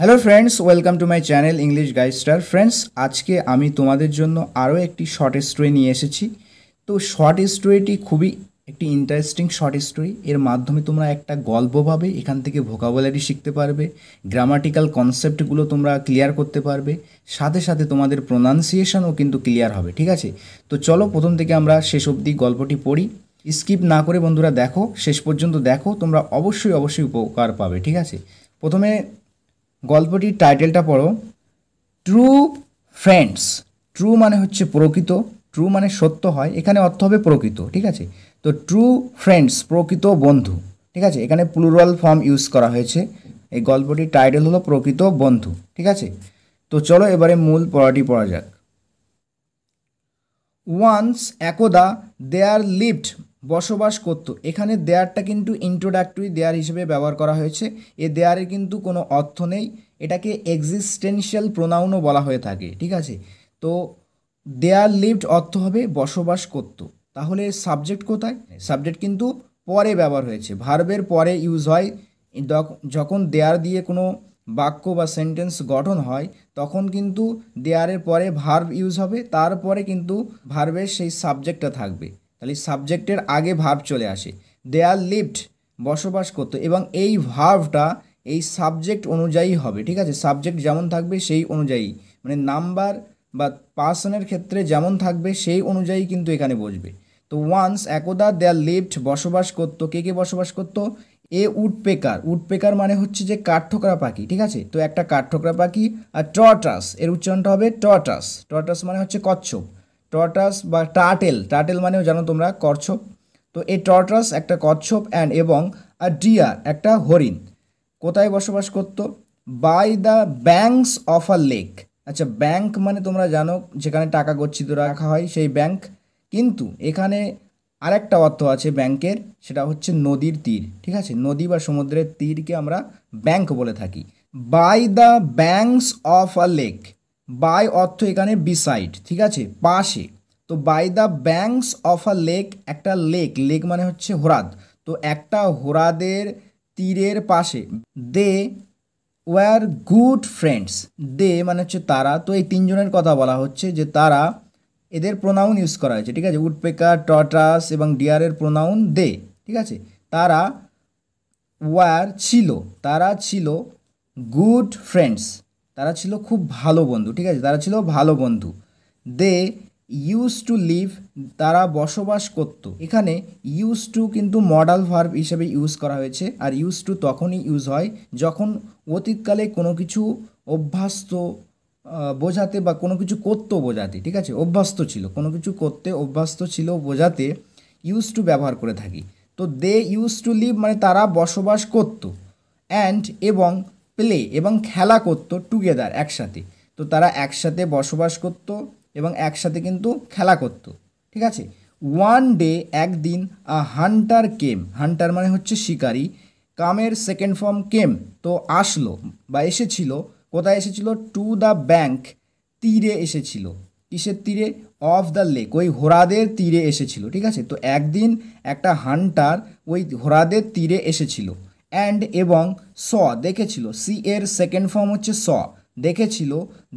Hello friends, welcome to my channel English guide star. Friends, আজকে আমি তোমাদের জন্য আরও একটি শর্ট স্টোরি নিয়ে এসেছি। তো শর্ট স্টোরিটি খুবই একটি ইন্টারেস্টিং শর্ট স্টোরি। এর মাধ্যমে তোমরা একটা গল্প পাবে, এখান থেকে ভোকাবুলারি শিখতে পারবে, গ্রামাটিক্যাল কনসেপ্টগুলো তোমরা ক্লিয়ার করতে পারবে, সাথে সাথে তোমাদের প্রোনাউন্সিয়েশনও কিন্তু ক্লিয়ার হবে। ঠিক আছে, তো চলো প্রথম থেকে আমরা শেষ অবধি গল্পটি পড়ি। স্কিপ না করে বন্ধুরা দেখো, শেষ পর্যন্ত দেখো, তোমরা অবশ্যই উপকার পাবে। ঠিক আছে, প্রথমে গল্পটির টাইটেলটা পড়ো, ট্রু ফ্রেন্ডস। ট্রু মানে হচ্ছে প্রকৃত, ট্রু মানে সত্য হয়, এখানে অর্থ হবে প্রকৃত। ঠিক আছে, তো ট্রু ফ্রেন্ডস প্রকৃত বন্ধু। ঠিক আছে, এখানে প্লুরাল ফর্ম ইউজ করা হয়েছে। এই গল্পটির টাইটেল হলো প্রকৃত বন্ধু। ঠিক আছে, তো চলো এবারে মূল পড়াটি পড়া যাক। ওয়ান্স একদা দেয়ার লিভড বসবাস করত। এখানে দেয়ারটা কিন্তু ইন্ট্রোডাক্টরি দেয়ার হিসেবে ব্যবহার করা হয়েছে। এ দেয়ারের কিন্তু কোনো অর্থ নেই, এটাকে এক্সিস্টেন্সিয়াল প্রোনাউনও বলা হয়ে থাকে। ঠিক আছে, তো দেয়ার লিভড অর্থ হবে বসবাস করত। তাহলে সাবজেক্ট কোথায়? সাবজেক্ট কিন্তু পরে ব্যবহার হয়েছে, ভার্বের পরে ইউজ হয়। যখন দেয়ার দিয়ে কোনো বাক্য বা সেন্টেন্স গঠন হয় তখন কিন্তু দেয়ারের পরে ভার্ব ইউজ হবে, তারপরে কিন্তু ভার্বের সেই সাবজেক্টটা থাকবে। তাহলে সাবজেক্টের আগে ভার্ব চলে আসে। দেয়ার লিভড বসবাস করতো, এবং এই ভার্বটা এই সাবজেক্ট অনুযায়ী হবে। ঠিক আছে, সাবজেক্ট যেমন থাকবে সেই অনুযায়ী, মানে নাম্বার বা পার্সনের ক্ষেত্রে যেমন থাকবে সেই অনুযায়ী কিন্তু এখানে বসবে। তো ওয়ান্স একদা দেয়ার লিভড বসবাস করতো, কে কে বসবাস করতো? এ উডপেকার। উডপেকার মানে হচ্ছে যে কাঠঠোকরা পাখি। ঠিক আছে, তো একটা কাঠঠোকরা পাখি। আর টর্টাস, এর উচ্চারণটা হবে টর্টাস। টর্টাস মানে হচ্ছে কচ্ছপ। টর্টাস বা টার্টেল, টার্টেল মানেও জানো তোমরা কচ্ছপ। তো এই টর্টাস একটা কচ্ছপ এবং আর ডিয়ার একটা হরিণ কোথায় বসবাস করত? By the banks of a lake. আচ্ছা, ব্যাংক মানে তোমরা জানো যেখানে টাকা গচ্ছিত রাখা হয় সেই ব্যাংক, কিন্তু এখানে আরেকটা অর্থ আছে ব্যাংকের, সেটা হচ্ছে নদীর তীর। ঠিক আছে, নদী বা সমুদ্রের তীরকে আমরা ব্যাংক বলে থাকি। By the banks of a lake, by অর্থ এখানে বিসাইড, ঠিক আছে, পাশে। তো by the banks of a lake, একটা লেক, লেক মানে হচ্ছে হ্রদ, তো একটা হ্রদের তীরের পাশে। They were good friends. They মানে হচ্ছে তারা, তো এই তিনজনের কথা বলা হচ্ছে যে তারা, এদের প্রোনাউন ইউজ করা হয়েছে। ঠিক আছে, উডপেকার, টর্টাস এবং ডিয়ারের প্রোনাউন দে। ঠিক আছে, তারা ওয়ার ছিল, তারা ছিল গুড ফ্রেন্ডস, তারা ছিল খুব ভালো বন্ধু। ঠিক আছে, তারা ছিল ভালো বন্ধু। দে ইউজ টু লিভ, তারা বসবাস করত। এখানে ইউজ টু কিন্তু মডাল ভার্ব হিসেবে ইউজ করা হয়েছে, আর ইউজ টু তখনই ইউজ হয় যখন অতীতকালে কোনো কিছু অভ্যস্ত বোঝাতে বা কোনো কিছু করতো বোঝাতে। ঠিক আছে, অভ্যস্ত ছিল, কোনো কিছু করতে অভ্যস্ত ছিল বোঝাতে ইউজ টু ব্যবহার করে থাকি। তো দে ইউজ টু লিভ মানে তারা বসবাস করতো, অ্যান্ড এবং প্লে এবং খেলা করতো, টুগেদার একসাথে। তো তারা একসাথে বসবাস করতো এবং একসাথে কিন্তু খেলা করতো। ঠিক আছে, ওয়ান ডে একদিন, আ হান্টার কেম, হান্টার মানে হচ্ছে শিকারী, কামের সেকেন্ড ফর্ম কেম, তো আসলো বা এসেছিল। কোথায় এসেছিল? টু দ্য ব্যাংক, তীরে এসেছিল। কিসের তীরে? অফ দ্য লেক, ওই হ্রদের তীরে এসেছিল। ঠিক আছে, তো একদিন একটা হান্টার ওই হ্রদের তীরে এসেছিল। অ্যান্ড এবং স দেখেছিল, সি এর সেকেন্ড ফর্ম হচ্ছে স, দেখেছিল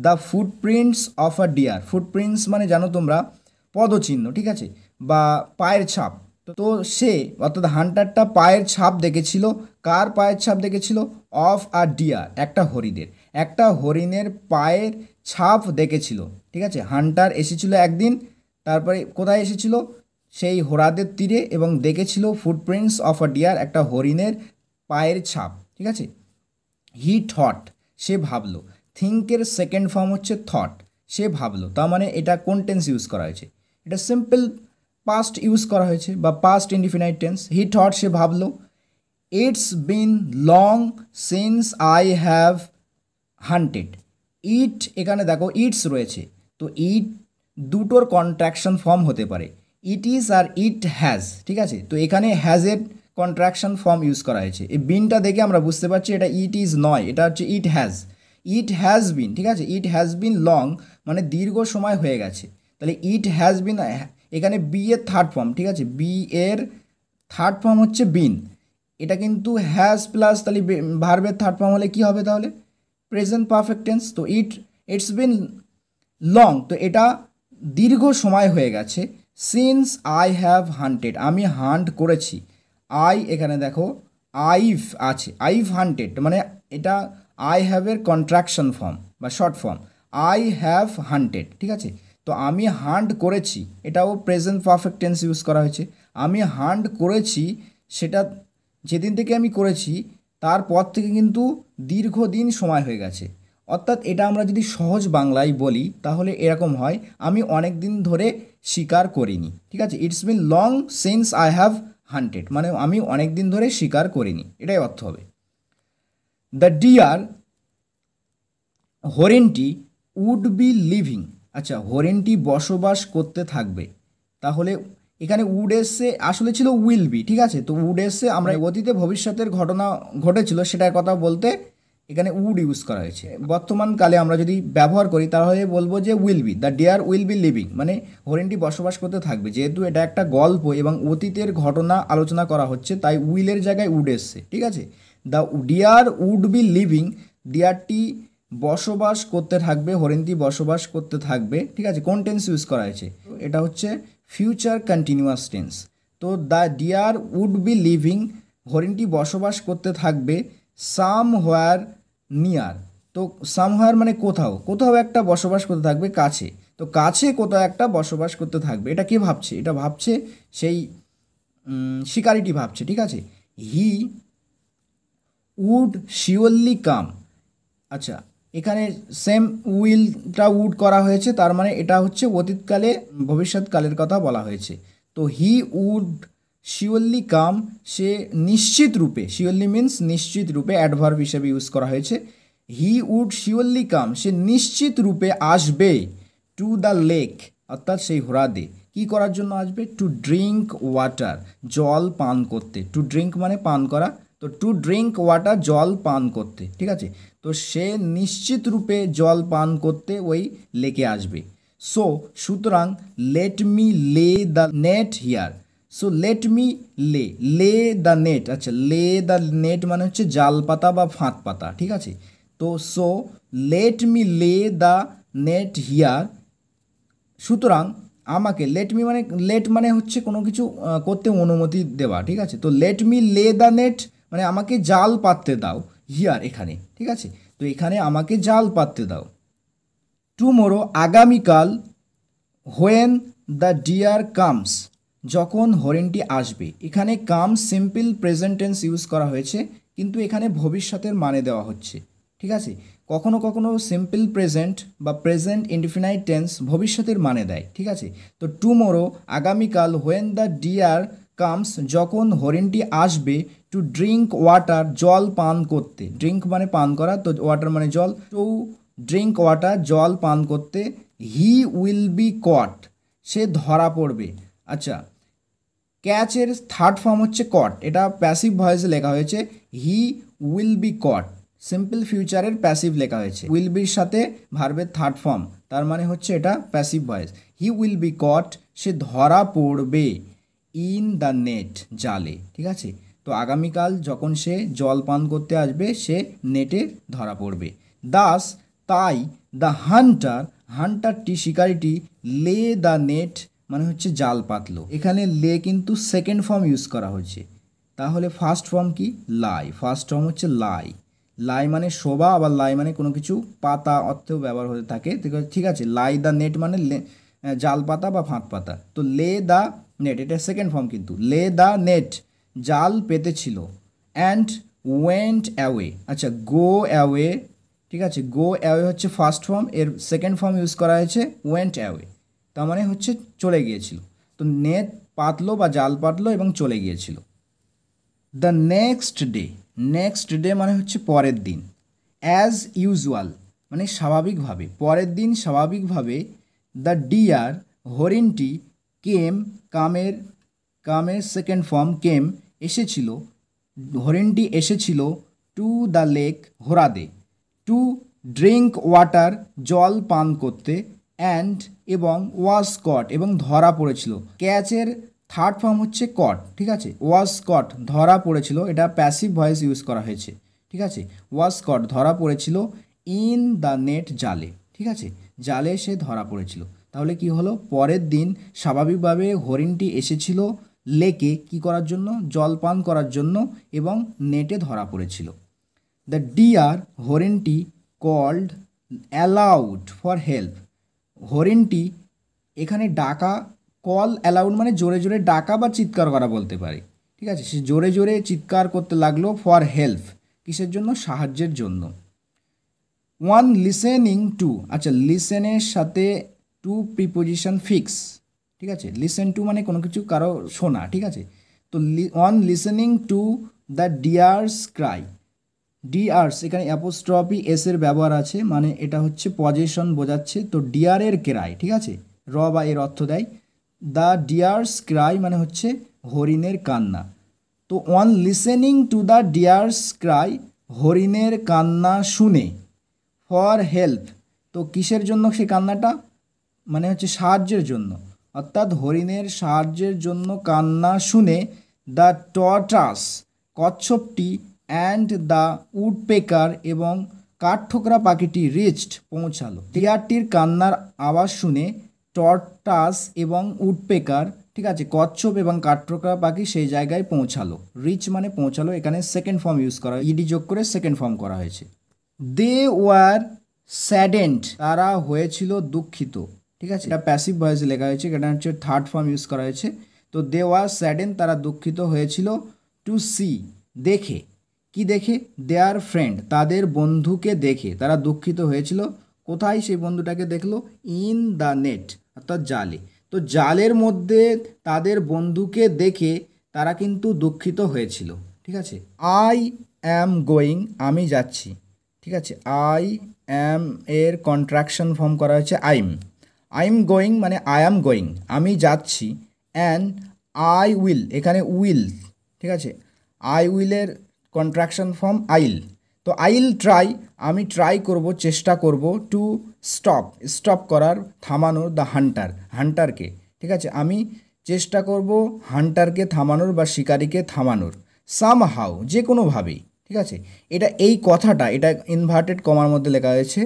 the footprints of a deer. Footprints মানে জানো তোমরা পদচিহ্ন। ঠিক আছে, বা পায়ের ছাপ। তো সে অর্থাৎ হান্টারটা পায়ের ছাপ দেখেছিল। কার পায়ের ছাপ দেখেছিল? অফ আ ডিয়ার, একটা হরিণের, একটা হরিণের পায়ের ছাপ দেখেছিল। ঠিক আছে, হান্টার এসেছিল একদিন, তারপরে কোথায় এসেছিল? সেই হ্রদের তীরে, এবং দেখেছিল ফুটপ্রিন্টস অফ আ ডিয়ার, একটা হরিণের পায়ের ছাপ। ঠিক আছে, হি থট, সে ভাবলো। থিঙ্কের সেকেন্ড ফর্ম হচ্ছে থট, সে ভাবলো, তার মানে এটা কোন টেন্স ইউজ করা হয়েছে? এটা সিম্পল পাস্ট ইউজ করা হয়েছে বা past indefinite tense. He thought, সে ভাবলো। It's been long since I have hunted. It, এখানে দেখো ইটস রয়েছে, তো ইট দুটোর কন্ট্রাকশন ফর্ম হতে পারে, it is R it has. ঠিক আছে, তো এখানে হ্যাজের কন্ট্রাকশন ফর্ম ইউজ করা হয়েছে। এই বিনটা দেখে আমরা বুঝতে পারছি এটা ইট ইজ নয়, এটা হচ্ছে it has. It has been, ঠিক আছে, ইট হ্যাজ বিন লং মানে দীর্ঘ সময় হয়ে গেছে। তাহলে ইট হ্যাজ বিন, এখানে বি এর থার্ড ফর্ম। ঠিক আছে, বি এর থার্ড ফর্ম হচ্ছে বিন। এটা কিন্তু হ্যাজ প্লাস, তাহলে ভার্বের থার্ড ফর্ম হলে কি হবে? তাহলে প্রেজেন্ট পারফেক্ট টেন্স। তো ইটস বিন লং, তো এটা দীর্ঘ সময় হয়ে গেছে। সিন্স আই হ্যাভ হান্টেড, আমি হান্ট করেছি। আই এখানে দেখো আইভ আছে, আইভ হান্টেড মানে এটা আই হ্যাভের কন্ট্রাকশন ফর্ম বা short form, I have hunted, ঠিক আছে। তো আমি হান্ট করেছি, এটাও প্রেজেন্ট পারফেক্ট টেন্স ইউজ করা হয়েছে। আমি হান্ট করেছি, সেটা যেদিন থেকে আমি করেছি তারপর থেকে কিন্তু দীর্ঘদিন সময় হয়ে গেছে। অর্থাৎ এটা আমরা যদি সহজ বাংলায় বলি তাহলে এরকম হয়, আমি অনেক দিন ধরে শিকার করিনি, ঠিক আছে। It's been long since I have hunted মানে আমি অনেক দিন ধরে শিকার করিনি, এটাই অর্থ হবে। দ্য ডিয়ার হরিণটি উড বি লিভিং, আচ্ছা হরিণটি বসবাস করতে থাকবে, তাহলে এখানে উড এসে আসলে ছিল উইল বি, ঠিক আছে। তো উড এসে আমরা অতীতে ভবিষ্যতের ঘটনা ঘটেছিল সেটার কথা বলতে এখানে উড ইউজ করা হয়েছে। বর্তমানকালে আমরা যদি ব্যবহার করি তাহলে বলবো যে will be, the deer will be living মানে হরিণটি বসবাস করতে থাকবে। যেহেতু এটা একটা গল্প এবং অতীতের ঘটনা আলোচনা করা হচ্ছে তাই উইলের জায়গায় উড এসছে, ঠিক আছে। The deer would be living, ডিয়ারটি বসবাস করতে থাকবে, হরিণটি বসবাস করতে থাকবে, ঠিক আছে। কোন টেন্স ইউজ করা হয়েছে? এটা হচ্ছে ফিউচার কন্টিনিউয়াস টেন্স। তো the deer would be living, হরিণটি বসবাস করতে থাকবে সামহোয়ার নিয়ার। তো সামহোয়ার মানে কোথাও, কোথাও একটা বসবাস করতে থাকবে, কাছে। তো কাছে কোথাও একটা বসবাস করতে থাকবে, এটা কে ভাবছে? এটা ভাবছে সেই শিকারিটি ভাবছে, ঠিক আছে। হি উড শিওরলি কাম, আচ্ছা এখানে সেম উইলটা উড করা হয়েছে, তার মানে এটা হচ্ছে অতীতকালে ভবিষ্যৎকালের কথা বলা হয়েছে। তো হি উড শিওরলি কাম, সে নিশ্চিত রূপে, শিওরলি মিন্স নিশ্চিত রূপে, অ্যাডভার্ব হিসেবে ইউজ করা হয়েছে। হি উড শিওরলি কাম, সে নিশ্চিত রূপে আসবে টু দ্য লেক, অর্থাৎ সেই হ্রদে। কি করার জন্য আসবে? টু ড্রিঙ্ক ওয়াটার, জল পান করতে। টু ড্রিঙ্ক মানে পান করা, তো টু ড্রিঙ্ক ওয়াটার জল পান করতে, ঠিক আছে। তো সে নিশ্চিত রূপে জল পান করতে ওই লেকে আসবে। সো সুতরাং লেট মি লে the net here, so let me লে দ্য নেট, আচ্ছা লে দ্য নেট মানে হচ্ছে জাল পাতা বা ফাঁদ পাতা, ঠিক আছে। তো সো লেট মি লে দ্য নেট হিয়ার, সুতরাং আমাকে, লেট মানে হচ্ছে কোনো কিছু করতে অনুমতি দেওয়া, ঠিক আছে। তো লেট মি লে দ্য নেট মানে আমাকে জাল পাততে দাও, হিয়ার এখানে, ঠিক আছে। তো এখানে আমাকে জাল পাততে দাও। টুমোরো আগামীকাল, হোয়েন দ্য ডিয়ার কামস, যখন হরিণটি আসবে। এখানে comes simple present tense use করা হয়েছে, কিন্তু এখানে ভবিষ্যতের মানে দেওয়া হচ্ছে, ঠিক আছে। কখনো কখনো সিম্পল প্রেজেন্ট বা প্রেজেন্ট ইনডিফিনাইট টেন্স ভবিষ্যতের মানে দেয়, ঠিক আছে। তো টুমোরো আগামীকাল, হোয়েন দ্য ডিয়ার কামস যখন হরিণটি আসবে, টু ড্রিঙ্ক ওয়াটার জল পান করতে, ড্রিঙ্ক মানে পান করা, তো ওয়াটার মানে জল, টু ড্রিঙ্ক ওয়াটার জল পান করতে। হি উইল বি কট, সে ধরা পড়বে। আচ্ছা ক্যাচের থার্ড ফর্ম হচ্ছে কট, এটা প্যাসিভ ভয়েসে লেখা হয়েছে। He will be caught simple ফিউচারের প্যাসিভ লেখা হয়েছে, উইল বির সাথে ভার্বের থার্ড ফর্ম, তার মানে হচ্ছে এটা passive voice. He will be caught, সে ধরা পড়বে, ইন দ্য নেট, জালে, ঠিক আছে। তো আগামীকাল যখন সে জল পান করতে আসবে সে নেটে ধরা পড়বে। দাস তাই, দ্য হান্টার, হান্টারটি শিকারিটি, লে দ্য নেট মানে হচ্ছে জাল পাতলো। এখানে লে কিন্তু সেকেন্ড ফর্ম ইউজ করা হয়েছে, তাহলে ফার্স্ট ফর্ম কি? লাই। ফার্স্ট ফর্ম হচ্ছে লাই। লাই মানে শোভা, আবার লাই মানে কোনো কিছু পাতা অর্থেও ব্যবহার হতে থাকে, ঠিক আছে। লাই দ্য নেট মানে জাল পাতা বা ফাঁদ পাতা। তো লে দ্য নেট এটা সেকেন্ড ফর্ম, কিন্তু লে দ্য নেট জাল পেতেছিল। অ্যান্ড ওয়েন্ট অ্যাওয়ে, আচ্ছা গো অ্যাওয়ে, ঠিক আছে। গো অ্যাওয়ে হচ্ছে ফার্স্ট ফর্ম, এর সেকেন্ড ফর্ম ইউজ করা হয়েছে ওয়েন্ট অ্যাওয়ে, তার মানে হচ্ছে চলে গিয়েছিল। তো নেট পাতলো বা জাল পাতলো এবং চলে গিয়েছিল। The next day, next day মানে হচ্ছে পরের দিন। অ্যাজ ইউজুয়াল মানে স্বাভাবিকভাবে, পরের দিন স্বাভাবিকভাবে। দ্য ডিয়ার, হরিণটি, কেম, কামের সেকেন্ড ফর্ম কেম, এসেছিল, হরিণটি এসেছিল, টু দ্য লেক, হ্রদে, টু ড্রিঙ্ক ওয়াটার, জল পান করতে, অ্যান্ড এবং ওয়াজ কট এবং ধরা পড়েছিল। ক্যাচের থার্ড ফর্ম হচ্ছে কট, ঠিক আছে। ওয়াজ কট ধরা পড়েছিল, এটা প্যাসিভ ভয়েস ইউজ করা হয়েছে, ঠিক আছে। ওয়াজ কট ধরা পড়েছিল, ইন দ্য নেট, জালে, ঠিক আছে, জালে সে ধরা পড়েছিল। তাহলে কি হলো, পরের দিন স্বাভাবিকভাবে হরিণটি এসেছিল লেকে কি করার জন্য, জল পান করার জন্য, এবং নেটে ধরা পড়েছিল। দ্য ডিয়ার, হরিণটি, কল্ড অ্যালাউড ফর হেল্প, হরিণটি এখানে ডাকা, কল অ্যালাউড মানে জোরে জোরে ডাকা বা চিৎকার করা বলতে পারে, ঠিক আছে, সে জোরে জোরে চিৎকার করতে লাগলো ফর হেল্প, কিসের জন্য, সাহায্যের জন্য। ওয়ান লিসেনিং টু, আচ্ছা লিসেনের সাথে টু প্রিপোজিশন ফিক্স, ঠিক আছে, লিসেন টু মানে কোনো কিছু কারো শোনা, ঠিক আছে, তো one listening to the dears Cry, dears এখানে অ্যাপোস্ট্রফি এসের ব্যবহার আছে, মানে এটা হচ্ছে পজেশন বোঝাচ্ছে, তো ডিয়ারের ক্রাই, ঠিক আছে, র বা এর অর্থ দেয়। দ্য ডিয়ার্স ক্রাই মানে হচ্ছে হরিণের কান্না। তো one listening to the dears Cry, হরিণের কান্না শুনে, ফর হেল্প, তো কিসের জন্য সে কান্নাটা, মানে হচ্ছে সাহায্যের জন্য, অর্থাৎ হরিণের সাহায্যের জন্য কান্না শুনে, দ্য টর্টাস, কচ্ছপটি, অ্যান্ড দ্য উডপেকার, এবং কাঠঠোকরা পাখিটি, রিচড, পৌঁছালো। ডিয়ারটির কান্নার আওয়াজ শুনে টর্টাস এবং উডপেকার, ঠিক আছে, কচ্ছপ এবং কাঠঠোকরা পাখি সেই জায়গায় পৌঁছালো। রিচ মানে পৌঁছালো, এখানে সেকেন্ড ফর্ম ইউজ করা, ইডি যোগ করে সেকেন্ড ফর্ম করা হয়েছে। দে ওয়ার স্যাডেন্ড, তারা হয়েছিল দুঃখিত, ঠিক আছে, এটা প্যাসিভ ভয়েসে লেখা হয়েছে, এটা হচ্ছে থার্ড ফর্ম ইউজ করা হয়েছে। তো দে ওয়ার স্যাডেন্ড, তারা দুঃখিত হয়েছিল, টু সি, দেখে, কি দেখে, দেয়ার ফ্রেন্ড, তাদের বন্ধুকে দেখে তারা দুঃখিত হয়েছিল। কোথায় সেই বন্ধুটাকে দেখলো, ইন দ্য নেট, অর্থাৎ জালে, তো জালের মধ্যে তাদের বন্ধুকে দেখে তারা কিন্তু দুঃখিত হয়েছিল, ঠিক আছে। আই অ্যাম গোয়িং, আমি যাচ্ছি, ঠিক আছে, আই অ্যাম এর কন্ট্রাকশন ফর্ম করা হয়েছে আইম, আই এম গোয়িং মানে আই অ্যাম গোয়িং, আমি যাচ্ছি, অ্যান্ড আই উইল, এখানে উইল, ঠিক আছে, আই উইলের কন্ট্রাকশন ফর্ম আইল, তো আইল ট্রাই, আমি ট্রাই করব, চেষ্টা করব, টু স্টপ, স্টপ করার, থামানোর, দ্য হান্টার, হান্টারকে, ঠিক আছে, আমি চেষ্টা করব হান্টারকে থামানোর বা শিকারীকে থামানোর, সাম হাউ, যে কোনোভাবেই, ঠিক আছে, এটা এই কথাটা এটা ইনভার্টেড কমার মধ্যে লেখা হয়েছে,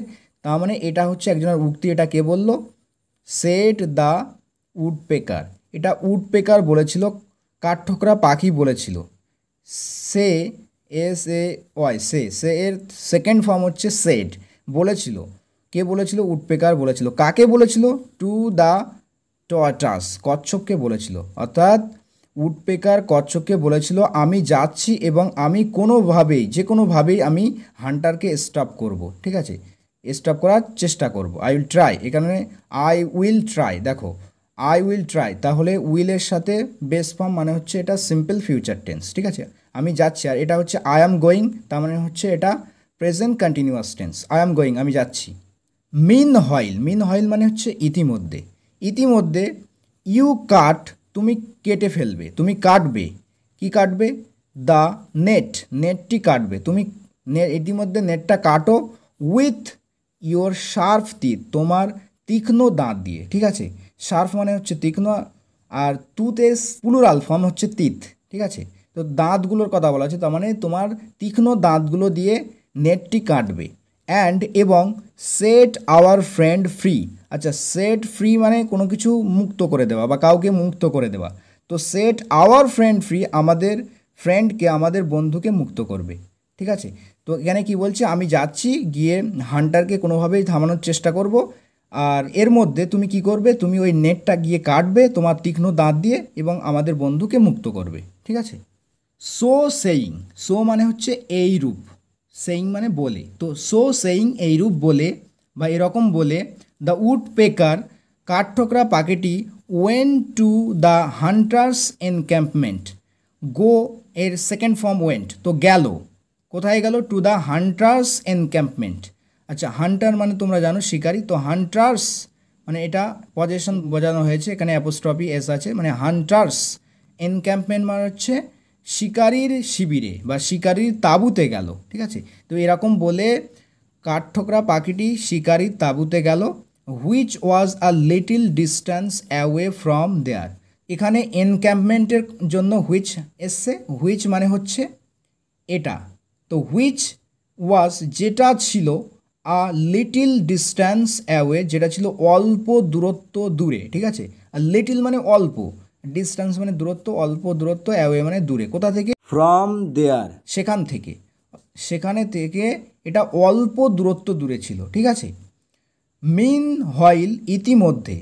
তার মানে এটা হচ্ছে একজনের উক্তি, এটা কে বললো, সেড দ্য উডপেকার, এটা উডপেকার বলেছিল, কাঠঠোকরা পাখি বলেছিল। সে, এস এ ওয়াই, সে এর সেকেন্ড ফর্ম হচ্ছে সেড, বলেছিল, কে বলেছিল, উডপেকার বলেছিল, কাকে বলেছিল, টু দ্য টর্টাস, কচ্ছপকে বলেছিল, অর্থাৎ উডপেকার কচ্ছপকে বলেছিল আমি যাচ্ছি এবং আমি কোনোভাবেই, যে কোনোভাবেই আমি হান্টারকে স্টপ করব, ঠিক আছে, স্টপ করার চেষ্টা করব। আই উইল ট্রাই, এখানে আই উইল ট্রাই, দেখো আই উইল ট্রাই, তাহলে উইলের সাথে বেস ফর্ম মানে হচ্ছে এটা সিম্পল ফিউচার টেন্স, ঠিক আছে, আমি যাচ্ছি, আর এটা হচ্ছে আই অ্যাম গোয়িং, তার মানে হচ্ছে এটা present continuous tense, I am going, আমি যাচ্ছি। মিন হয়েল, মিন হয়েল মানে হচ্ছে ইতিমধ্যে, ইতিমধ্যে, ইউ কাট, তুমি কেটে ফেলবে, তুমি কাটবে, কি কাটবে, দ্য নেট, নেটটি কাটবে, তুমি ইতিমধ্যে নেটটা কাটো, উইথ ইয়োর শার্প টিথ, তোমার তীক্ষ্ণ দাঁত দিয়ে, ঠিক আছে, শার্প মানে হচ্ছে তীক্ষ্ণ, আর টুথেস প্লুরাল ফর্ম হচ্ছে তিত, ঠিক আছে, তো দাঁতগুলোর কথা বলা আছে, তার মানে তোমার তীক্ষ্ণ দাঁতগুলো দিয়ে নেটটি কাটবে। অ্যান্ড এবং সেট আওয়ার ফ্রেন্ড ফ্রি, আচ্ছা সেট ফ্রি মানে কোনো কিছু মুক্ত করে দেওয়া বা কাউকে মুক্ত করে দেওয়া, তো সেট আওয়ার ফ্রেন্ড ফ্রি, আমাদের ফ্রেন্ডকে, আমাদের বন্ধুকে মুক্ত করবে, ঠিক আছে, তো এখানে কি বলছে, আমি যাচ্ছি, গিয়ে হান্টারকে কোনোভাবেই থামানোর চেষ্টা করব, আর এর মধ্যে তুমি কি করবে, তুমি ওই নেটটা গিয়ে কাটবে তোমার তীক্ষ্ণ দাঁত দিয়ে এবং আমাদের বন্ধুকে মুক্ত করবে, ঠিক আছে। সো সেইং, সো মানে হচ্ছে এই রূপ, সেইং মানে বলে, তো সো সেইং এই রূপ বলে বা এরকম বলে, দ্য উড পেকার, কাঠঠোকরা পাখিটি, ওয়েন টু দ্য হান্টার্স এনক্যাম্পমেন্ট, গো এর সেকেন্ড ফর্ম ওয়েন্ট, তো গেল, কোথায় গেল, টু দ্য হান্টার্স এনক্যাম্পমেন্ট, আচ্ছা হান্টার মানে তোমরা জানো শিকারি, তো হান্টার্স মানে এটা পজেশন বোঝানো হয়েছে, এখানে অ্যাপোস্ট্রফি এস আছে, মানে হান্টার্স এনক্যাম্পমেন্ট মানে হচ্ছে শিকারির শিবিরে বা শিকারির তাঁবুতে গেল, ঠিক আছে, তো এরকম বলে কাঠঠোকরা পাখিটি শিকারির তাঁবুতে গেল, which was a little distance away from there, এখানে এনক্যাম্পমেন্টের জন্য হুইচ এসছে, হুইচ মানে হচ্ছে এটা, তো হুইচ ওয়াজ যেটা ছিল, আ লিটিল ডিস্ট্যান্স অ্যাওয়ে, যেটা ছিল অল্প দূরত্ব দূরে, ঠিক আছে। আর লিটিল মানে অল্প, ডিস্ট্যান্স মানে দূরত্ব, অল্প দূরত্ব, অ্যাওয়ে মানে দূরে, কোথা থেকে, ফ্রম দেয়ার, সেখান থেকে, সেখানে থেকে এটা অল্প দূরত্ব দূরে ছিল, ঠিক আছে। মিন হোয়াইল, ইতিমধ্যে,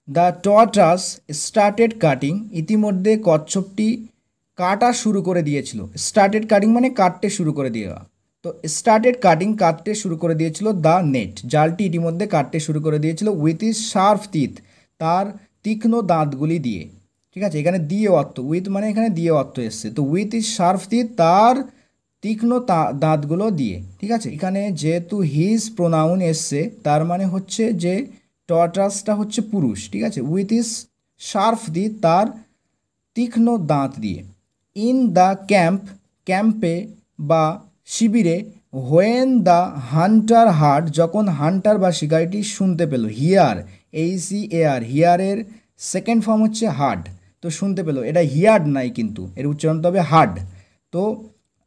দ্য টর্টাস স্টার্টেড কাটিং, ইতিমধ্যে কচ্ছপটি কাটা শুরু করে দিয়েছিল। স্টার্টেড কাটিং মানে কাটতে শুরু করে দেওয়া, তো স্টার্টেড কাটিং কাটতে শুরু করে দিয়েছিল দ্য নেট, জালটি ইতিমধ্যে কাটতে শুরু করে দিয়েছিল উইথ ইজ শার্প টিথ, তার তীক্ষ্ণ দাঁতগুলি দিয়ে, ঠিক আছে। এখানে দিয়ে অর্থ, উইথ মানে এখানে দিয়ে অর্থ এসছে, তো উইথ ইজ শার্প টিথ, তার তীক্ষ্ণ দাঁতগুলো দিয়ে, ঠিক আছে। এখানে যেহেতু হিজ প্রোনাউন এসছে, তার মানে হচ্ছে যে টর্টাসটা হচ্ছে পুরুষ, ঠিক আছে। উইথ ইজ শার্প টিথ, তার তীক্ষ্ণ দাঁত দিয়ে। ইন দ্য ক্যাম্প, ক্যাম্পে বা শিবিরে। হোয়েন দ্য হান্টার হার্ড, যখন হান্টার বা শিকারিটি শুনতে পেল। হিয়ার, HEAR, হিয়ারের সেকেন্ড ফর্ম হচ্ছে হার্ড, তো শুনতে পেল, এটা হিয়ার্ড নাই কিন্তু, এর উচ্চারণ তবে হার্ড। তো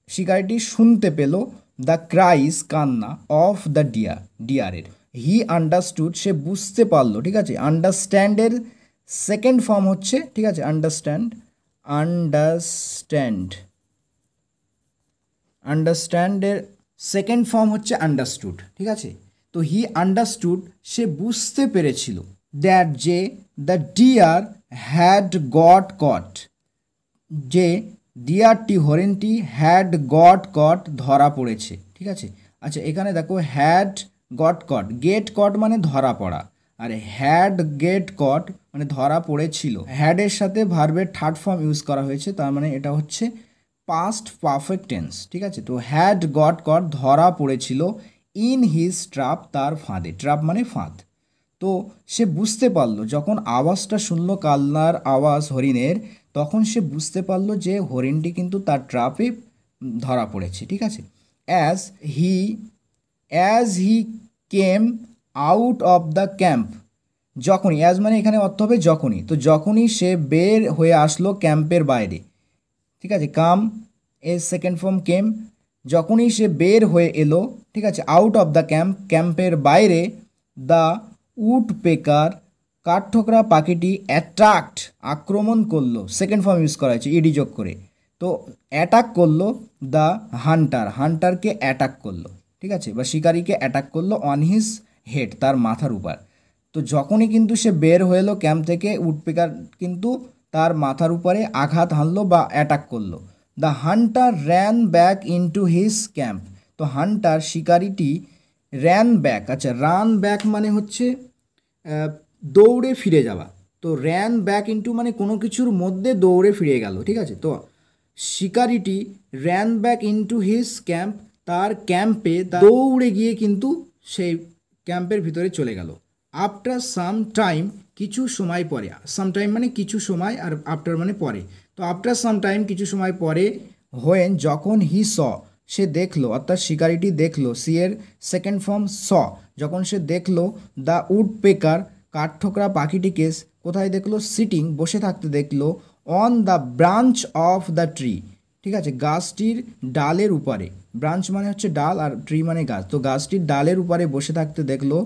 শিকারিটি শুনতে পেল দ্য ক্রাইস, কান্না, অফ দ্য ডিয়ারের। হি আন্ডারস্টুড, সে বুঝতে পারলো, ঠিক আছে। আন্ডারস্ট্যান্ডের সেকেন্ড ফর্ম হচ্ছে, ঠিক আছে, আন্ডারস্ট্যান্ডের সেকেন্ড ফর্ম হচ্ছে আন্ডারস্টুড, ঠিক আছে। তো হি আন্ডারস্টুড, সে বুঝতে পেরেছিল, দ্যাট যে the deer had got caught, যে ডিয়ারটি, হরিণটি, হ্যাড গট কট, ধরা পড়েছে, ঠিক আছে। আচ্ছা, এখানে দেখো হ্যাড গট কট, গেট কট মানে ধরা পড়া, আর হ্যাড গেট কট মানে ধরা পড়েছিল। হ্যাডের সাথে ভার্বের থার্ড ফর্ম ইউজ করা হয়েছে, তার মানে এটা হচ্ছে পাস্ট পারফেক্ট টেন্স, ঠিক আছে। তো হ্যাড গট কট, ধরা পড়েছিল, ইন হিজ ট্রাপ, তার ফাঁদে, ট্রাপ মানে ফাঁদ। তো সে বুঝতে পারলো, যখন আওয়াজটা শুনলো কান্নার আওয়াজ হরিণের, তখন সে বুঝতে পারলো যে হরিণটি কিন্তু তার ট্রাপে ধরা পড়েছে, ঠিক আছে। As he came out of the camp, যখনই, অ্যাজ মানে এখানে অর্থ হবে যখনই, তো যখনই সে বের হয়ে আসলো ক্যাম্পের বাইরে, ঠিক আছে। কাম এর সেকেন্ড ফর্ম কেম, যখনই সে বের হয়ে এলো, ঠিক আছে, আউট অফ দ্য ক্যাম্প, ক্যাম্পের বাইরে, দ্য উড পেকার, কাঠঠোকরা পাখিটি, অ্যাট্রাক্ট, আক্রমণ করলো, সেকেন্ড ফর্ম ইউজ করা হয়েছে ইডি যোগ করে, তো অ্যাটাক করলো দ্য হান্টার, হান্টারকে অ্যাটাক করলো, ঠিক আছে, বা শিকারীকে অ্যাটাক করলো, অন হিজ হেড, তার মাথার উপর। তো যখনই কিন্তু সে বের হয়ে এলো ক্যাম্প থেকে, উডপেকার কিন্তু তার মাথার উপরে আঘাত হানলো বা অ্যাটাক করলো। The Hunter ran back into his camp, তো হান্টার, শিকারিটি, র্যান ব্যাক, আচ্ছা, রান ব্যাক মানে হচ্ছে দৌড়ে ফিরে যাওয়া, তো র্যান ব্যাক ইনটু মানে কোনো কিছুর মধ্যে দৌড়ে ফিরে গেল, ঠিক আছে। তো শিকারিটি ran back into his camp, তার ক্যাম্পে দৌড়ে গিয়ে কিন্তু সেই ক্যাম্পের ভিতরে চলে গেল। আফটার সাম টাইম, কিছু সময় পরে, সাম টাইম মানে কিছু সময়, আর আফটার মানে পরে, তো আফটার সাম টাইম কিছু সময় পরে, হোয়েন যখন, হি স, সে দেখলো, অর্থাৎ শিকারিটি দেখলো, সি এর সেকেন্ড ফর্ম স, যখন সে দেখলো দ্য উড পেকার, কাঠঠোকরা পাখিটিকে, কোথায় দেখলো, সিটিং, বসে থাকতে দেখলো, on the branch of the tree, ঠিক আছে, গাছটির ডালের উপরে, ব্রাঞ্চ মানে হচ্ছে ডাল, আর ট্রি মানে গাছ, তো গাছটির ডালের উপরে বসে থাকতে দেখলো,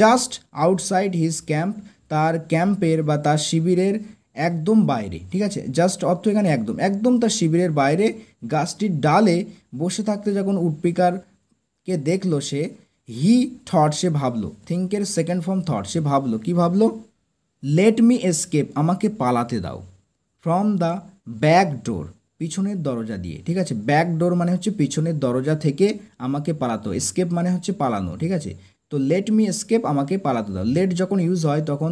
জাস্ট আউটসাইড হিজ ক্যাম্প, তার ক্যাম্পের বা তার শিবিরের একদম বাইরে, ঠিক আছে। জাস্ট অর্থ এখানে একদম, একদম তার শিবিরের বাইরে গাছটির ডালে বসে থাকতে যখন উডপিকারকে দেখলো সে, হি থট, সে ভাবলো, থিঙ্কের সেকেন্ড ফর্ম থট, সে ভাবলো, কি ভাবলো, লেট মি এসকেপ, আমাকে পালাতে দাও, ফ্রম দ্য ব্যাক ডোর, পিছনের দরজা দিয়ে, ঠিক আছে। ব্যাক ডোর মানে হচ্ছে পিছনের দরজা থেকে আমাকে পালাতো, এসকেপ মানে হচ্ছে পালানো, ঠিক আছে। তো লেট মি এসকেপ, আমাকে পালাতে দাও, লেট যখন ইউজ হয় তখন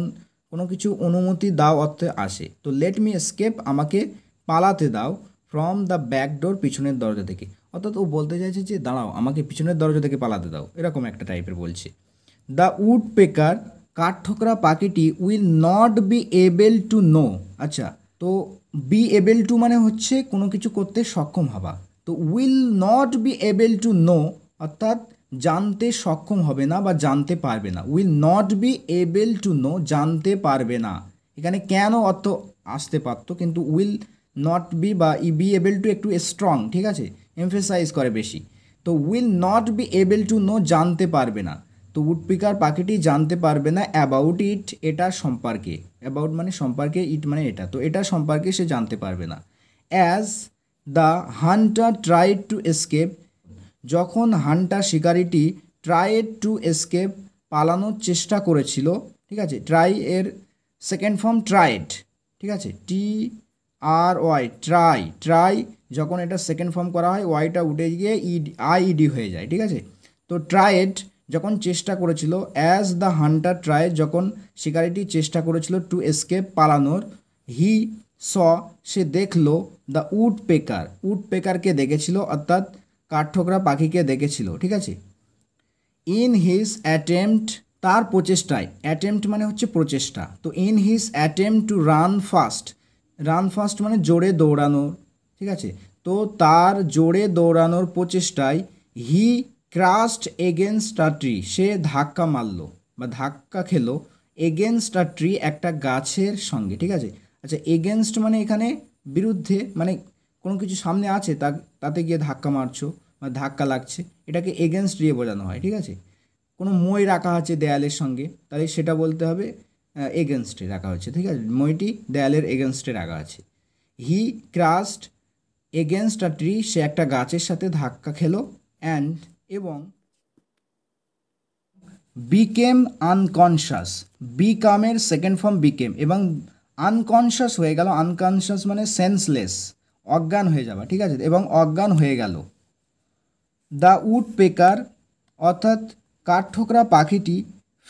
কোনো কিছু অনুমতি দাও অর্থে আসে, তো লেট মি এসকেপ, আমাকে পালাতে দাও, ফ্রম দ্য ব্যাক ডোর, পিছনের দরজা থেকে, অর্থাৎ ও বলতে চাইছে যে দাঁড়াও, আমাকে পিছনের দরজা থেকে পালাতে দাও, এরকম একটা টাইপের বলছে। দ্য উড পেকার, কাঠঠোকরা পাখিটি, will not be able to know, আচ্ছা, তো বি এবল টু মানে হচ্ছে কোনো কিছু করতে সক্ষম হওয়া, তো will not be able to know অর্থাৎ জানতে সক্ষম হবে না বা জানতে পারবে না, will not be able to know, জানতে পারবে না, এখানে কেন অর্থ আসতে পারতো, কিন্তু উইল নট বি বা বি এবল টু একটু স্ট্রং, ঠিক আছে, এমফেসাইজ করে বেশি, তো will not be able to know জানতে পারবে না, তো উডপিকার পাখিটি জানতে পারবে না অ্যাবাউট ইট এটা সম্পর্কে, অ্যাবাউট মানে সম্পর্কে, ইট মানে এটা, তো এটা সম্পর্কে সে জানতে পারবে না। As the Hunter tried to escape, যখন হান্টার শিকারিটি ট্রাইড টু এসকেপ পালানোর চেষ্টা করেছিল, ঠিক আছে, ট্রাই এর সেকেন্ড ফর্ম ট্রাইড, ঠিক আছে, TRY ট্রাই, ট্রাই যখন এটা সেকেন্ড ফর্ম করা হয় ওয়াইটা উঠে গিয়ে IED হয়ে যায়, ঠিক আছে। তো ট্রাইড যখন চেষ্টা করেছিল, অ্যাজ দ্য হান্টার ট্রাইড যখন শিকারিটি চেষ্টা করেছিল টু এসকেপ পালানোর, হি স সে দেখলো দ্য উডপেকার, উডপেকারকে দেখেছিল অর্থাৎ কাঠঠোকরা পাখিকে দেখেছিল, ঠিক আছে। ইন হিজ অ্যাটেম্পট তার প্রচেষ্টায়, অ্যাটেম্পট মানে হচ্ছে প্রচেষ্টা, তো in his attempt to run fast, run fast মানে জোরে দৌড়ানোর, ঠিক আছে, তো তার জোরে দৌড়ানোর প্রচেষ্টায় হি ক্রাস্ট এগেনস্ট আ ট্রি, সে ধাক্কা মারলো বা ধাক্কা খেলো এগেনস্ট আ ট্রি একটা গাছের সঙ্গে, ঠিক আছে। আচ্ছা, এগেনস্ট মানে এখানে বিরুদ্ধে, মানে কোনো কিছু সামনে আছে তাতে গিয়ে ধাক্কা মারছো বা ধাক্কা লাগছে, এটাকে এগেনস্ট দিয়ে বোঝানো হয়, ঠিক আছে। কোনো মই রাখা আছে দেয়ালের সঙ্গে, তাহলে সেটা বলতে হবে এগেনস্টে রাখা হচ্ছে, ঠিক আছে, মইটি দেয়ালের এগেনস্টে রাখা আছে। He crashed against a tree, সে একটা গাছের সাথে ধাক্কা খেলো, অ্যান্ড এবং বিকেম আনকনশাস, বিকামের সেকেন্ড ফর্ম বিকেম, এবং আনকনশাস হয়ে গেল, আনকনশাস মানে সেন্সলেস, অজ্ঞান হয়ে যাওয়া, ঠিক আছে, এবং অজ্ঞান হয়ে গেল। দ্য উডপেকার অর্থাৎ কাঠঠোকরা পাখিটি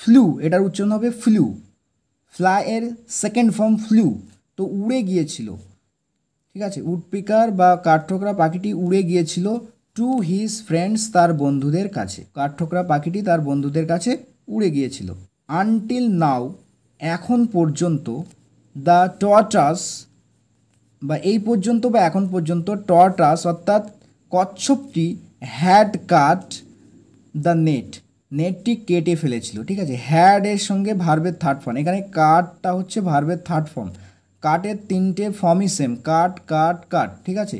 ফ্লু, এটার উচ্চারণ হবে ফ্লু, ফ্লাই এর সেকেন্ড ফর্ম ফ্লু, তো উড়ে গিয়েছিল, ঠিক আছে, উডপিকার বা কাঠঠোকরা পাখিটি উড়ে গিয়েছিল টু হিজ ফ্রেন্ডস, তার বন্ধুদের কাছে, কাঠঠোকরা পাখিটি তার বন্ধুদের কাছে উড়ে গিয়েছিল। আনটিল নাও এখন পর্যন্ত, দ্য টর্টাস বা এই পর্যন্ত বা এখন পর্যন্ত, টর্টাস অর্থাৎ কচ্ছপটি হ্যাড কাট দ্য নেট, নেটটি কেটে ফেলেছিল, ঠিক আছে, হ্যাডের সঙ্গে ভার্বের থার্ড ফর্ম, এখানে কাটটা হচ্ছে ভার্বের থার্ড ফর্ম, কাটের তিনটে ফর্মই সেম, কাট কাট কাট, ঠিক আছে,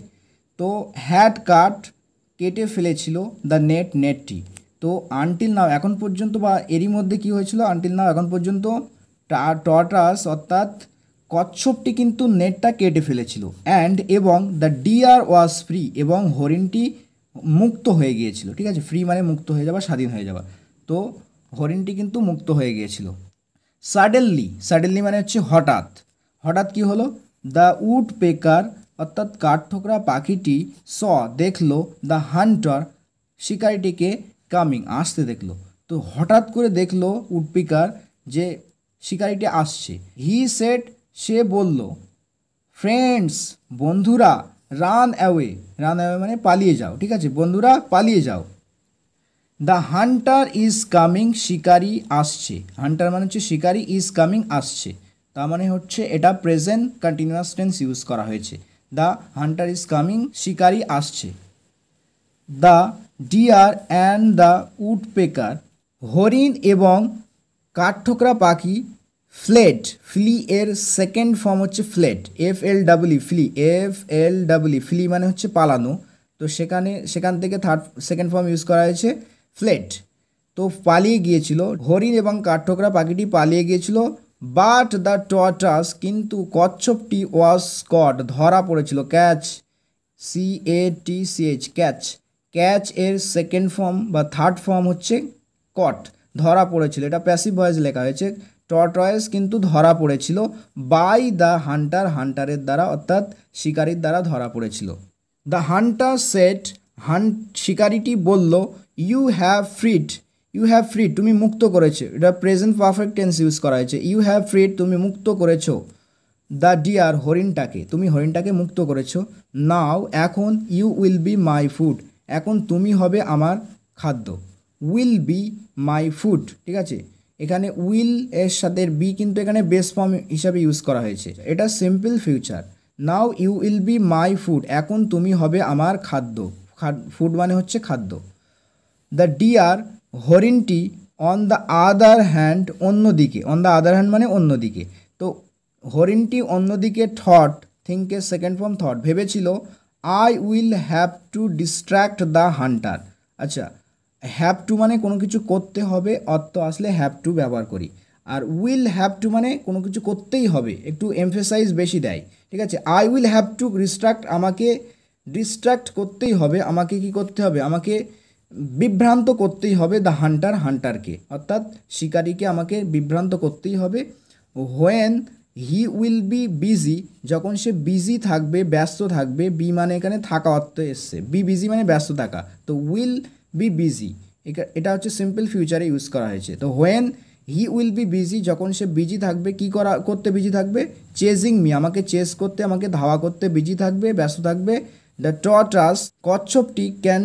তো হ্যাড কাট কেটে ফেলেছিল দ্য নেট, নেটটি। তো আনটিল নাও এখন পর্যন্ত বা এরই মধ্যে কি হয়েছিল, আনটিল নাও এখন পর্যন্ত টর্টাস অর্থাৎ কচ্ছপটি কিন্তু নেটটা কেটে ফেলেছিল, অ্যান্ড এবং দ্য ডিয়ার ওয়াজ ফ্রি, এবং হরিণটি মুক্ত হয়ে গিয়েছিল, ঠিক আছে, ফ্রি মানে মুক্ত হয়ে যাওয়া, স্বাধীন হয়ে যাওয়া, তো হরিণটি কিন্তু মুক্ত হয়ে গিয়েছিল। সাডেনলি, সাডেনলি মানে হচ্ছে হঠাৎ, হঠাৎ কি হলো, দ্য উডপেকার অর্থাৎ কাঠঠোকরা পাখিটি স দেখলো দ্য হান্টার শিকারিটিকে কামিং আসতে দেখলো, তো হঠাৎ করে দেখলো উডপিকার যে শিকারিটি আসছে। হি সেড সে বলল, ফ্রেন্ডস বন্ধুরা, রান অ্যাওয়ে, রান অ্যাওয়ে মানে পালিয়ে যাও, ঠিক আছে, বন্ধুরা পালিয়ে যাও। দ্য হান্টার ইজ কামিং, শিকারি আসছে, হান্টার মানে হচ্ছে শিকারি, ইজ কামিং আসছে, তার মানে হচ্ছে এটা প্রেজেন্ট কন্টিনিউয়াস টেন্স ইউজ করা হয়েছে, দ্য হান্টার ইজ কামিং, শিকারি আসছে। The deer and the woodpecker, হরিণ এবং কাঠঠোকরা পাখি ফ্লেড, ফ্লি এর সেকেন্ড ফর্ম হচ্ছে fled, FLW flee, FLW flee মানে হচ্ছে পালানো, তো সেখান থেকে সেকেন্ড ফর্ম ইউজ করা হয়েছে ফ্লেড, তো পালিয়ে গিয়েছিল, হরিণ এবং কাঠঠোকরা পাখিটি পালিয়ে গিয়েছিল। বাট দ্য টর্টাস কিন্তু কচ্ছপটি ওয়াজ কট ধরা পড়েছিল, ক্যাচ, CATCH ক্যাচ, ক্যাচ এর সেকেন্ড ফর্ম বা থার্ড ফর্ম হচ্ছে কট, ধরা পড়েছিল, এটা প্যাসিভ ভয়েস লেখা হয়েছে, টর্টয়েস কিন্তু ধরা পড়েছিল বাই দ্য হান্টার, হান্টারের দ্বারা অর্থাৎ শিকারির দ্বারা ধরা পড়েছিল। দ্য হান্টার সেট, শিকারিটি বলল, you have freed, you have freed তুমি মুক্ত করেছো, এটা প্রেজেন্ট পারফেক্ট টেন্স ইউজ করা হয়েছে, ইউ হ্যাভ ফ্রিড তুমি মুক্ত করেছো, দ্য ডিয়ার হরিণটাকে, তুমি হরিণটাকে মুক্ত করেছো, নাও এখন, you will be my food, এখন তুমি হবে আমার খাদ্য, উইল বি মাই ফুড, ঠিক আছে, এখানে উইল এর সাথে বি কিন্তু এখানে বেস ফর্ম হিসাবে ইউজ করা হয়েছে, এটা simple future. Now you will be my food, এখন তুমি হবে আমার খাদ্য, ফুড মানে হচ্ছে খাদ্য। দ্য ডিয়ার হরিণটি অন দ্য আদার হ্যান্ড, অন্যদিকে, অন দ্য আদার হ্যান্ড মানে অন্যদিকে, তো হরিণটি অন্যদিকে থট, থিঙ্কের সেকেন্ড ফর্ম থট, ভেবেছিল, I will have to distract the hunter, আচ্ছা, হ্যাভ টু মানে কোনো কিছু করতে হবে, অর্থ আসলে হ্যাভ টু ব্যবহার করি। আর উইল হ্যাভ টু মানে কোনো কিছু করতেই হবে, একটু এমফেসাইজ বেশি দেয়, ঠিক আছে। I will have two distract, আমাকে ডিস্ট্রাক্ট করতেই হবে, আমাকে কি করতে হবে, আমাকে বিভ্রান্ত করতেই হবে, দ্য হান্টার হান্টারকে, অর্থাৎ শিকারীকে আমাকে বিভ্রান্ত করতেই হবে। When he will B busy, যখন সে বিজি থাকবে, ব্যস্ত থাকবে, বি মানে এখানে থাকা অর্থ এসছে, বি বিজি মানে ব্যস্ত থাকা, তো উইল বি বিজি এটা হচ্ছে সিম্পল ফিউচারে ইউজ করা হয়েছে। তো when he will B busy, যখন সে বিজি থাকবে, কি করতে বিজি থাকবে, চেজিং মি, আমাকে চেস করতে, আমাকে ধাওয়া করতে বিজি থাকবে, ব্যস্ত থাকবে। দ্য টর্টাস, কচ্ছপটি, ক্যান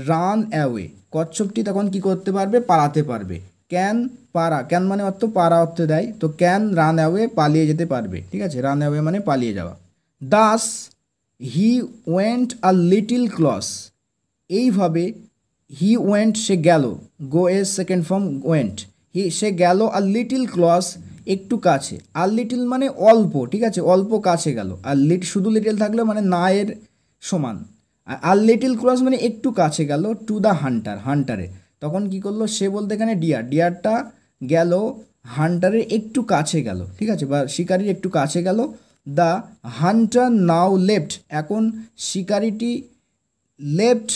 রান অ্যাওয়ে, কচ্ছপটি তখন কি করতে পারবে, পালাতে পারবে। ক্যান পারা, ক্যান মানে অর্থ পারা অর্থ দেয়, তো ক্যান রান অ্যাওয়ে, পালিয়ে যেতে পারবে, ঠিক আছে। রান অ্যাওয়ে মানে পালিয়ে যাওয়া। Thus he went a little close, এইভাবে হি ওয়েন্ট সে গেল, গো এর সেকেন্ড ফর্ম ওয়েন্ট, সে গেল আর লিটিল ক্লস একটু কাছে, আর লিটিল মানে অল্প, ঠিক আছে, অল্প কাছে গেল, আর শুধু লিটিল থাকলে মানে না এর সমান, আর লিটিল ক্লস মানে একটু কাছে গেল, টু দ্য হান্টার হান্টারে, তখন কি করলো সে বলতে এখানে ডিয়ার, ডিয়ারটা গেল হান্টারের একটু কাছে গেল, ঠিক আছে, বা শিকারির একটু কাছে গেল। দ্য হান্টার নাও লেফট, এখন শিকারিটি লেফট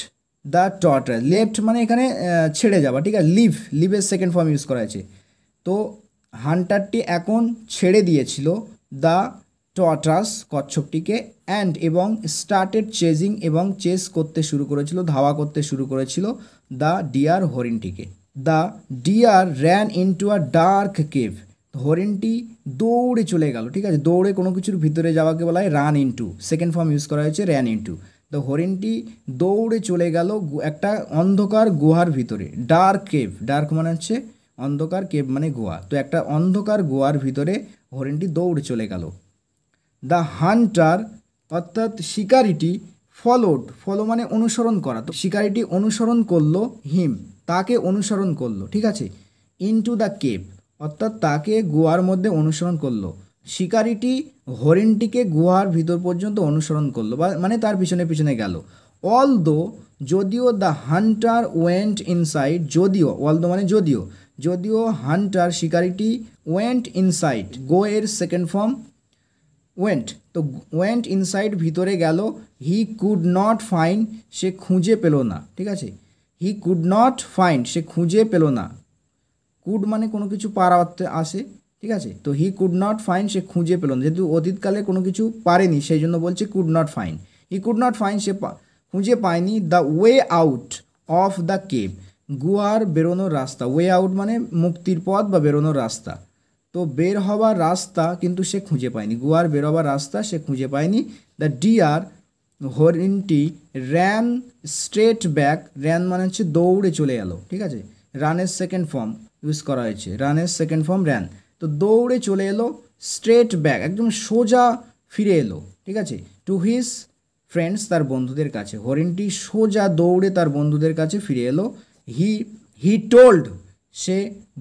দ্য টর্টার, লেফট মানে এখানে ছেড়ে যাওয়া, ঠিক আছে, লিভের সেকেন্ড ফর্ম ইউজ করা হয়েছে। তো হান্টারটি এখন ছেড়ে দিয়েছিল দ্য টর্টাস কচ্ছপটিকে, অ্যান্ড এবং স্টার্টেড চেজিং এবং চেস করতে শুরু করেছিল, ধাওয়া করতে শুরু করেছিল দ্য ডিয়ার হরিণটিকে। The deer ran into a dark cave, হরিণটি দৌড়ে চলে গেল, ঠিক আছে, দৌড়ে কোনো কিছুর ভিতরে যাওয়াকে বলা হয় run into, second form use করা হয়েছে র্যান ইনটু। তো হরিণটি দৌড়ে চলে গেল একটা অন্ধকার গুহার ভিতরে, ডার্ক কেভ, ডার্ক মানে হচ্ছে অন্ধকার, কেভ মানে গুহা, তো একটা অন্ধকার গুহার ভিতরে হরিণটি দৌড়ে চলে গেল। দ্য হান্টার অর্থাৎ শিকারিটি, ফলো মানে অনুসরণ করা, তো শিকারিটি অনুসরণ করলো, হিম তাকে অনুসরণ করলো, ঠিক আছে, ইনটু দ্য কেভ অর্থাৎ তাকে গুহার মধ্যে অনুসরণ করলো, শিকারিটি হরিণটিকে গুহার ভিতর পর্যন্ত অনুসরণ করলো, বা মানে তার পিছনে পিছনে গেল। অলদো যদিও, দ্য হান্টার ওয়েন্ট ইনসাইড, যদিও, অলদো মানে যদিও, যদিও হান্টার শিকারিটি ওয়েন্ট ইনসাইড, গো এর সেকেন্ড ফর্ম ওয়েন্ট, তো ওয়েন্ট ইনসাইড ভিতরে গেল, হি কুড নট ফাইন্ড সে খুঁজে পেল না, ঠিক আছে, হি কুড নট ফাইন্ড সে খুঁজে পেল না, কুড মানে কোনো কিছু পারা অর্থে আসে, ঠিক আছে, তো হি কুড নট ফাইন্ড সে খুঁজে পেল না, যেহেতু অতীতকালে কোনো কিছু পারেনি সেই জন্য বলছে could not find, he could not find সে খুঁজে পায়নি the way out of the cave, গুহার বেরোনোর রাস্তা, ওয়ে আউট মানে মুক্তির পথ বা বেরোনোর রাস্তা, তো বের হওয়ার রাস্তা কিন্তু সে খুঁজে পায়নি, গুহার বের হওয়ার রাস্তা সে খুঁজে পায়নি। দ্য ডিয়ার হরিণটি র্যান স্ট্রেট ব্যাক, র্যান মানে হচ্ছে দৌড়ে চলে গেল, ঠিক আছে, রানের সেকেন্ড ফর্ম ইউজ করা হয়েছে, রানের সেকেন্ড ফর্ম র্যান, তো দৌড়ে চলে এলো, স্ট্রেট ব্যাক একদম সোজা ফিরে এলো, ঠিক আছে, টু হিজ ফ্রেন্ডস তার বন্ধুদের কাছে, হরিণটি সোজা দৌড়ে তার বন্ধুদের কাছে ফিরে এলো। হি টোল্ড সে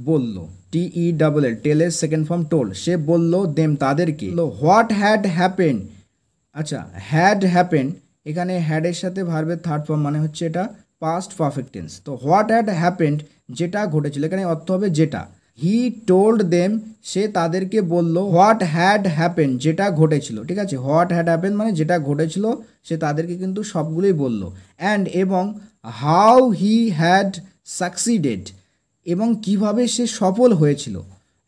বলল, TELL টেলের সেকেন্ড ফর্ম টোল্ড, সে বলল দেম তাদেরকে, হোয়াট হ্যাড হ্যাপেন, আচ্ছা হ্যাড হ্যাপেন এখানে হ্যাডের সাথে ভার্বের থার্ড ফর্ম মানে হচ্ছে এটা পাস্ট পারফেক্ট টেন্স, তো হোয়াট হ্যাড হ্যাপেন্ড যেটা ঘটেছিল, এখানে অর্থ হবে যেটা। হি টোল্ড দেম সে তাদেরকে বলল, হোয়াট হ্যাড হ্যাপেন যেটা ঘটেছিল, ঠিক আছে, হোয়াট হ্যাড হ্যাপেন মানে যেটা ঘটেছিল, সে তাদেরকে কিন্তু সবগুলোই বলল। অ্যান্ড এবং হাউ হি হ্যাড সাকসিডেড এবং কিভাবে সে সফল হয়েছিল,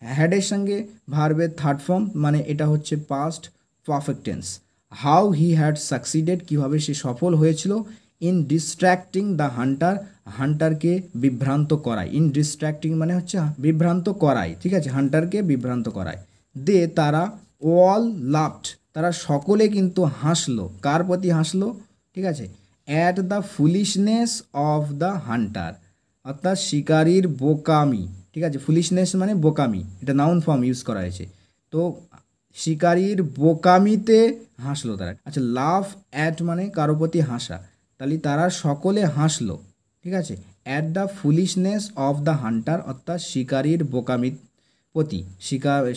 হ্যাডের সঙ্গে ভার্বের থার্ড ফর্ম মানে এটা হচ্ছে past perfect tense. How he had succeeded কীভাবে সে সফল হয়েছিল, ইন ডিস্ট্র্যাক্টিং দ্য হান্টার হান্টারকে বিভ্রান্ত করায়, ইন ডিস্ট্র্যাক্টিং মানে হচ্ছে বিভ্রান্ত করায়, ঠিক আছে, হান্টারকে বিভ্রান্ত করায়। দে তারা অল লাফড তারা সকলে কিন্তু হাসলো, কার প্রতি হাসলো, ঠিক আছে, at the foolishness of the Hunter অর্থাৎ শিকারীর বোকামি, ঠিক আছে, ফুলিশনেস মানে বোকামি, এটা নাউন ফর্ম ইউজ করা হয়েছে, তো শিকারীর বোকামিতে হাসলো তারা। আচ্ছা লাফ অ্যাট মানে কারো প্রতি হাসা, তাহলে তারা সকলে হাসলো, ঠিক আছে, at the foolishness of the Hunter অর্থাৎ শিকারীর বোকামির প্রতি,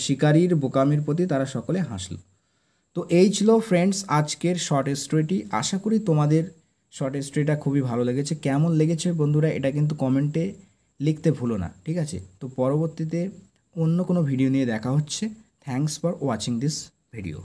শিকারীর বোকামির প্রতি তারা সকলে হাসলো। তো এই ছিল ফ্রেন্ডস আজকের শর্ট স্টোরিটি, আশা করি তোমাদের শর্ট স্টোরিটা খুবই ভালো লেগেছে। কেমন লেগেছে বন্ধুরা এটা কিন্তু কমেন্টে লিখতে ভুলো না, ঠিক আছে? তো পরবর্তীতে অন্য কোনো ভিডিও নিয়ে দেখা হচ্ছে। Thanks for watching this video.